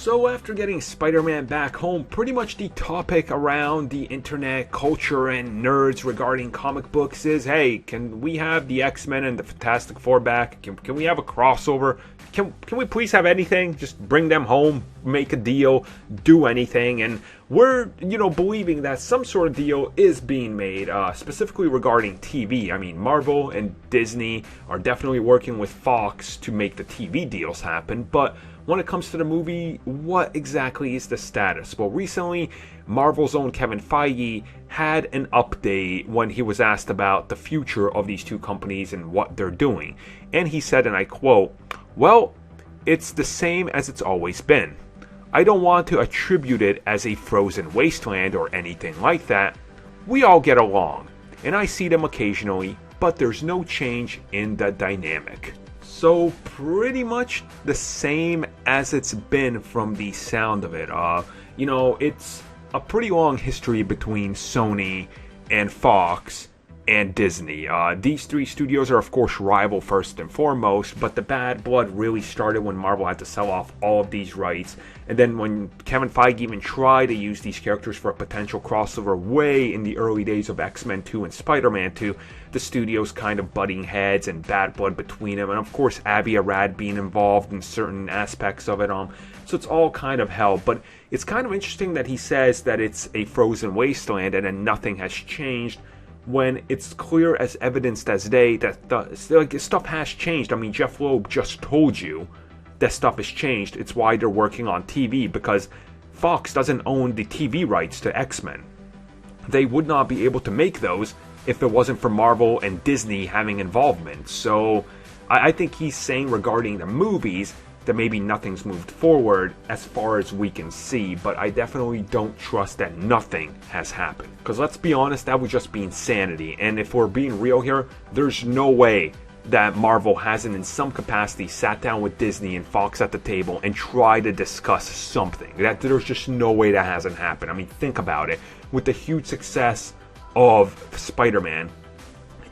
So after getting Spider-Man back home, pretty much the topic around the internet culture and nerds regarding comic books is, hey, can we have the X-Men and the Fantastic Four back? Can we have a crossover? Can we please have anything? Just bring them home, make a deal, do anything. And we're, believing that some sort of deal is being made, specifically regarding TV. I mean, Marvel and Disney are definitely working with Fox to make the TV deals happen, but when it comes to the movie, what exactly is the status? Well, recently, Marvel's own Kevin Feige had an update when he was asked about the future of these two companies and what they're doing. And he said, and I quote, "Well, it's the same as it's always been. I don't want to attribute it as a frozen wasteland or anything like that. We all get along, and I see them occasionally, but there's no change in the dynamic." So pretty much the same as it's been from the sound of it. It's a pretty long history between Sony and Fox and Disney. These three studios are of course rival first and foremost, but the bad blood really started when Marvel had to sell off all of these rights. And then when Kevin Feige even tried to use these characters for a potential crossover way in the early days of X-Men 2 and Spider-Man 2, the studios kind of butting heads and bad blood between them, and of course Avi Arad being involved in certain aspects of it. So it's all kind of hell. But it's kind of interesting that he says that it's a frozen wasteland and then nothing has changed, when it's clear as evidenced as day that stuff has changed. I mean, Jeff Loeb just told you that stuff has changed. It's why they're working on TV, because Fox doesn't own the TV rights to X-Men. They would not be able to make those if it wasn't for Marvel and Disney having involvement. So I think he's saying regarding the movies that maybe nothing's moved forward as far as we can see, but I definitely don't trust that nothing has happened. Because let's be honest, that would just be insanity. And if we're being real here, there's no way that Marvel hasn't in some capacity sat down with Disney and Fox at the table and tried to discuss something. There's just no way that hasn't happened. I mean, think about it. With the huge success of Spider-Man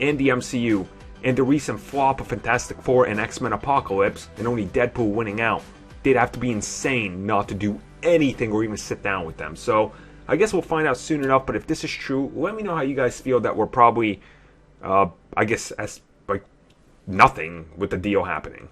and the MCU, and the recent flop of Fantastic Four and X-Men Apocalypse, and only Deadpool winning out, they'd have to be insane not to do anything or even sit down with them. So I guess we'll find out soon enough, but if this is true, let me know how you guys feel that we're probably, as nothing with the deal happening.